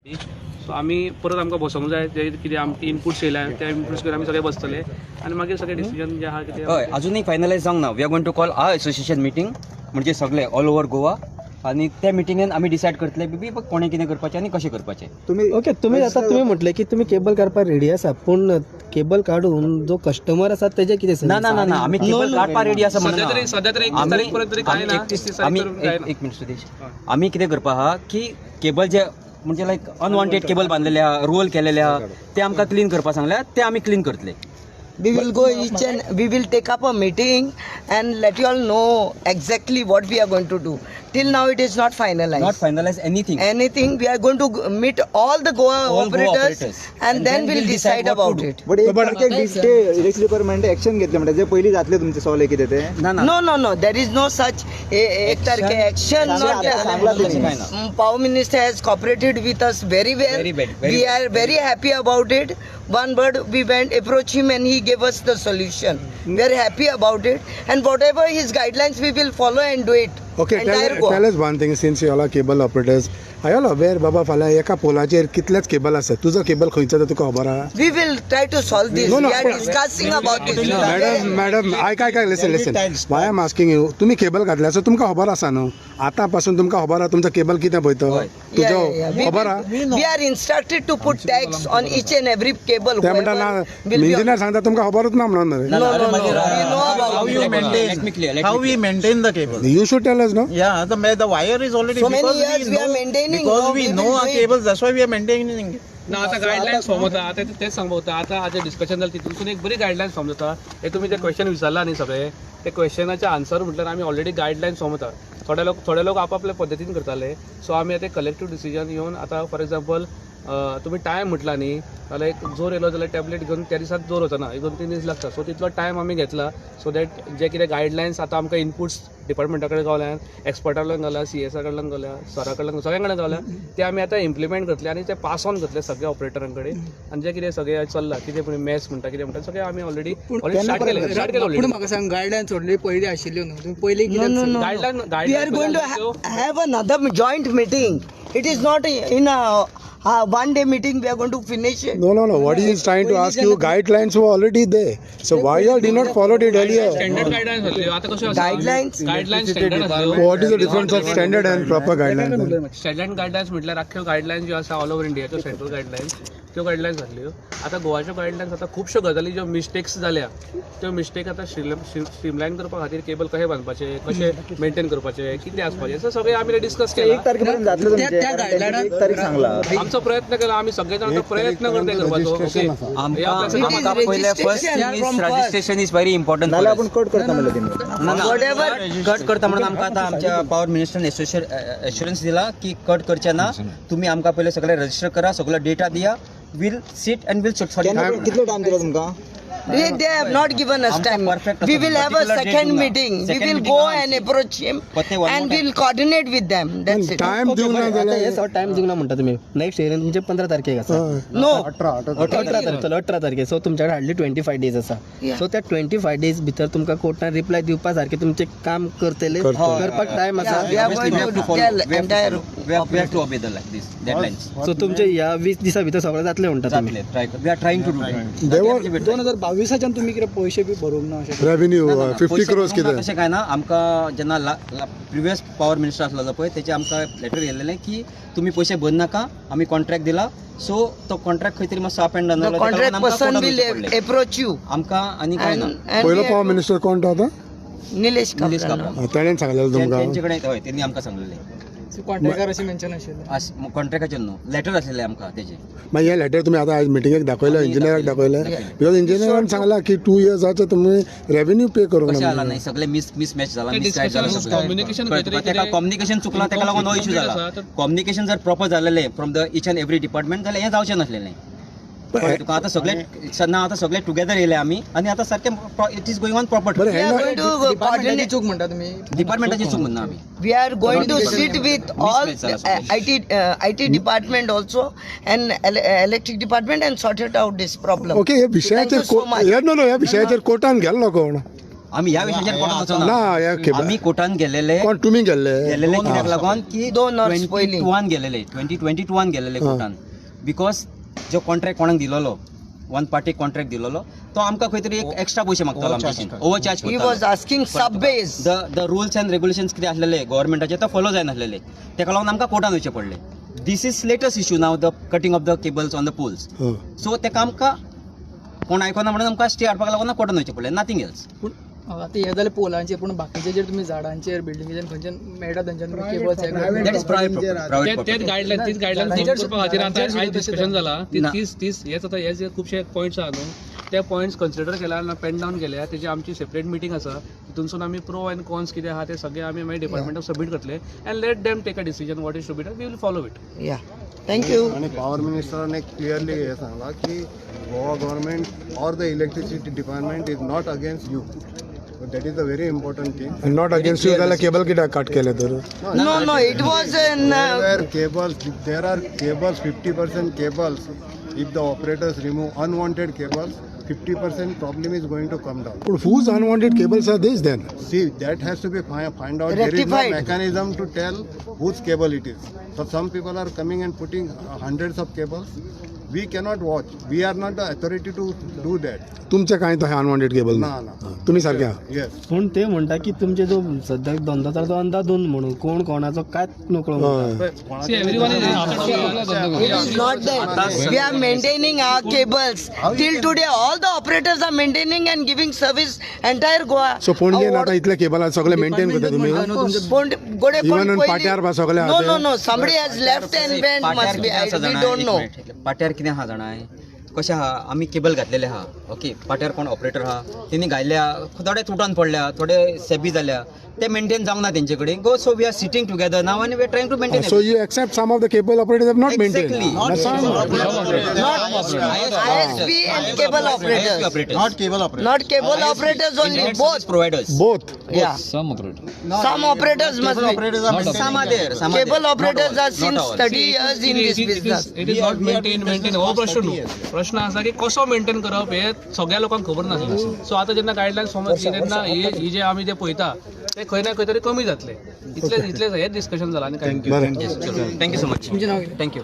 So आमी परत आमकां बसोंक जाय जे कितें आमचे इनपुट्स येयल्या त्या इनपुट्स घेवन आमी सगळे बसतले आनी मागीर सगळे डिसिजन जे आहा कितें हय अजूनय फायनलायज जावंक ना. We are going to call a association meeting म्हणजे सगळे ऑल ओव्हर गोवा आणि त्या मिटिंगेन आमी डिसायड करतले बी कोणे कितें करपाचें आनी कशें करपाचें. तुम्ही आता म्हटले की तुम्ही केबल काडपाक रेडी आसा पूण केबल काढून जो कस्टमर आसा तेजे कितें ना ना ना ना आमी केबल काडपाक रेडी आसा सध्या तरी 31 तारीख पर्यंत तरी काय ना. 31 आमी तारीख पर्यंत एक मिनिट सुदेश आमी कितें करपा आहा की केबल जे म्हणजे लायक अनवॉन्टेड केबल बांधलेले आहा रोल केलेले आहा ते आमकां क्लीन करपा सांगल्या ते आमी क्लीन करतले. We will go each and we will take up a meeting and let you all know exactly what we are going to do. Till now it is not finalized. Not finalize anything. Anything. We are going to meet all the Goa operators and then we'll decide about it. But electricity department action घेतले म्हणजे जे पयली जातले तुमचे solve कितें ते ना ना No, no, no. There is no such एकतारखे action. Not Power Minister has cooperated with us very well. Very well, very We well. are very happy about it. One word, we went approach him and he gave us the solution. We are happy about it, and whatever his guidelines, we will follow and do it. Okay, Entire Goa. tell us one thing, since you all are cable operators, are you all aware बाबा फाल्यां एका पोलाचेर कितलेच cable आसा? तुजो cable खंयचो तो तुका खबर आहा? We will try to solve this. No, no, We are discussing about this. Madam काय listen. Why I'm asking you, तुम्ही केबल घातल्या सो तुमकां खबर आसा न्हू? आतां पासून तुमकां खबर आहा तुमचो केबल कितें पळय तो? तुजो खबर आहा? We are instructed to put tags on each and every cable. ते म्हणटा ना Will be इंजिनियर सांगता तुमकां खबरूच ना म्हणून रे. No. We know about How you maintain? Let me clear. How we maintain the cable? You should tell us, no? Yeah, the wire is already So many because years we are maintaining, because no, we we know will our do it. cables. That's why we are maintaining it. ना आता guidelines form होता आता तेच सांगता होता आता आज discussion जालें तितून एक बरी गायडलायन्स फॉर्म जाता. हे तुम्ही जे क्वेश्चन विचारला न्ही सगळे ते क्वेश्चनाचे आन्सर म्हटल्यार आमी ऑलरेडी गायडलायन्स फॉर्म होता. थोडे लोक आपापल्या पद्दतीन करताले. सो आमी आतां कलेक्टिव्ह डिसिजन घेवन आतां फॉर एक्झाम्पल तुम्ही टायम म्हटला न्ही जाल्यार एक जोर येयलो जाल्यार टॅबलेट घेवन त्या दिसाक जोर वचना 2-3 दीस लागता. सो तितलो टायम आमी घेतला सो दॅट जे कितें गायडलायन्स आतां आमकां इनपुट्स डिपार्टमेंटा कडेन गावल्या एक्सपर्टा कडल्यान गावल्या CSA कडल्यान गावल्या सरा कडल्यान सगळ्यां कडेन गावल्या ते आमी आतां इम्प्लिमेंट करतले आनी ते पास ऑन करतले सगळ्या ऑपरेटरां कडेन आनी जे कितें सगळें चल्लां कितें पूण मॅस म्हणटा कितें म्हणटा सगळें आमी ऑलरेडी स्टार्ट केलें पूण म्हाका सांग गायडलायन सोडली पयली आशिल्ल्यो न्हू तुम्ही पयली No. Guideline We are going to have another joint meeting. It is not in a one-day meeting. We are going to finish it. No. What he is trying to ask you, guidelines were already there. So why you all did not follow it earlier? Standard guidelines आसल्यो आता कश्यो आसा Guidelines? Guidelines standard आसल्यो. What is the difference of standard and proper guidelines? Standard guidelines म्हटल्यार आख्यो guidelines ज्यो आसा all over इंडियाच्यो central guidelines त्यो guidelines आसल्यो. आतां गोवाच्यो गायडलायन्स आतां खुबश्यो गजाली ज्यो मिस्टेक्स जाल्या त्यो मिस्टेक आतां स्ट्रीमलायन करपा खातीर केबल कशें बांदपाचें कशें मेंटेन करपाचें कितें आसपाचें सो सगळें आमी डिस्कस केलां. 1 तारखेपर्यंत जातले तुमचे 1 तारीख सांगला. आमचो प्रयत्न केला आमी सगळे जाण प्रयत्न करते करपाचो. ओके आमकां पयले first registration is very important. नाल्यार आपण कट करता म्हणले तेमी. Whatever. कट करता म्हणून आमकां आतां आमच्या पॉवर मिनिस्टरान एश्युरन्स दिला की कट करचे ना तुम्ही आमकां पयले सगळे रजिस्टर करा सगळो डेटा दिया विल सीट अँड विल कितलो टाइम दिलो तुमकां? They have not given us time. We will have a second meeting. We will go and approach him and we'll coordinate with them. That's it. Time दिवंक ना आता जाल्यार हे time दिवंक ना म्हणटा तुम्ही नेक्स्ट इयर तुमचे 15 तारखेक आसा. No. 18 तारखेक सो तुमच्याकडे हार्डली 25 डेज आसा. Yeah. सो त्या 25 डेज भितर तुमकां कोर्टान रिप्लाय दिवपा सारखे तुमचे काम करतले करपाक टाइम आसा. We are going to tell entire. we have to obey the deadlines. So तुमचे ह्या 20 दिसा भितर सगळं जातले म्हणटा तुम्ही. We are trying to do it. They were 2022 तुम्ही कितें पयशे बी भरूंक ना अशें revenue 50 crores कितें. तशें काय ना आमकां जेन्ना प्रिवियस पॉवर मिनिस्टर आसलो जो पळय तेचे आमकां लेटर येयलेलें की तुमी पयशे भर नाका आमी कॉन्ट्रॅक्ट दिला सो तो कॉन्ट्रॅक्ट खंय तरी मातसो up end down The contract person will approach you. आमकां आनी काय ना. And पहिलो we पॉवर have- मिनिस्टर कोण तो आता? Nilesh Nilesh Kapran. काब्राल ताणें सांगलेलें तुमकां. तेंचे कडेन हय त्यांनी आमकां सांगलेलें कॉन्ट्रॅक्टर अशें मेन्शन आशिल्लें. कॉन्ट्रॅक्टाचेर न्हू लेटर आसलेलें आमकां तेजें. मागीर हे लेटर तुम्ही आता आज मिटिंगेक दाखयलं इंजिनियराक दाखयलं बिकॉज इंजिनियरान सांगला की 2 years तुम्ही रेव्हेन्यू पे करूंक कशें ना. जाला नाही सगळे मिसमॅच जाला ते मिसगायड जाला discussion, सगळें. communication कळ्ळें खंय तुका? तरी तेका कितें- कम्युनिकेशन चुकलां तेका लागून हो इश्यू complete जाला. आसा, तर- कम्युनिकेशन जर प्रॉपर जालेलें from the each and every department जाल्यार हें जावचें नासलेलें. कळ्ळें तुका? आतां सगळे टुगेदर येयले आमी आनी आतां सारकें it is going on proper. We are going to coordinate. चूक म्हणटा तुम्ही. डिपार्टमेंटाची चूक म्हणना आमी. We are going to sit with all IT department also and electric department and sort it out this problem. Okay हे विषयाचेर Thank you so much. ह्या विषयाचेर कोर्टान गेल्लो कोण? आम्ही ह्या विशयाचेर कोर्टान ना वचना या केबल आम्ही कोर्टान गेलेले कोण तुम्ही गेल्ले कित्याक लागून की 2 months पयलीं. 22 गेलेले 2022 गेलेले कोर्टान बिकॉज जो कॉन्ट्रॅक्ट कोणाक दिलोलो वन पार्टी कॉन्ट्रॅक्ट दिलोलो तो आमकां खंय तरी एक एक्स्ट्रा पयशे मागतालो आमच्याशीं ओव्हरचार्ज He was asking sub-base. The rules and regulations कितें आसलेले गव्हर्मेंटाचे तो फॉलो जायनासलेले तेका लागून आमकां कोर्टान वयचें पडलें this is latest issue now the cutting of the cables on the poles so तेका आमकां कोण आयकना म्हणून आमकां स्टे हाडपाक लागून कोर्टान वयचें पडलें नथींग एल्स आता हे जालें पोलांचेर पूण बाकीचे जर तुमी झाडांचेर बिल्डिंगेचेर खंयच्यान मेळटा थंयच्यान केबल्स दॅट इज प्रायवेट तेच गायडलायन तीच गायडलायन करपा खातीर आतां आयज डिस्कशन जाला ना. तीच हेच आतां हे जे खुबशे पॉयंट्स आहा न्हू ते पॉयंट्स कन्सिडर केला आनी पेन डावन केल्या तेजी आमची सेपरेट मिटींग आसा तितूनसून आमी प्रो एंड कॉन्स कितें आहा ते सगळे आमी मागीर डिपार्टमेंटाक सबमीट करतले and let them take a decision what is to be done we will follow it Yeah. Thank you. आणि पॉवर मिनिस्टरान क्लिअरली हे सांगला की Goa government or the electricity department is not against you that is a very important thing not against you जाल्यार cable कित्याक cut केले तर No, it was an. there are cables 50% cables if the operators remove unwanted cables 50% problem is going to come down. पण whose unwanted cables are these then? See, that has to be find out. There is no Rectified. mechanism to tell whose cable it is. So some people are coming and putting hundreds of cables. We cannot watch. We are not the authority to do that. तुमचे काय तो unwanted cable ना, ना. तुम्ही सारखे आहा Yes. पूण ते म्हणटा की तुमचे जो सद्याक धंदो तो अंदाधून म्हणून कोण कोणाचो कांयच नकळो म्हणटा. हय. See, everyone is It is not that. We are maintaining our cables. Till today, all the operators are maintaining and giving service entire Goa. So पणजेन आता इतले केबल आहा सगळे मेंटेन करता तुम्ही Even on पाट्यार बा सगळे No, आहा no. Somebody has left and went. Must be. We don't know. पाट्यार कितें आहा जाणाय कशें आहा आमी केबल घातलेले आहा ओके पाट्यार कोण ऑपरेटर आहा तेणी घायल्या थोडे तुटोन पडल्या थोडे सेबी जाल्या ते मेंटेन जावंक ना तेंचे कडेन गो so we are sitting together now आनी we are trying to maintain so you except some of the cable operators have not maintain ISP and cable operators. Not cable operator. Not cable operators only. Both. providers both Yeah. Some operators must be. Operators are some are there Cable operators are not since all. 30 years in this business. It is not maintain हो प्रश्न न्हू प्रश्न आसा की कसो maintain करप हे सगळ्या लोकांक खबर नासलें सो आतां जेन्ना गायडलायन समज तेन्ना ही जे आमी जे पळयता ते खंय ना खंय तरी कमी जातले इतलेच हेच डिस्कशन जाला आनी काय थँक्यू सो मच तुमचें नांव कितें? थँक्यू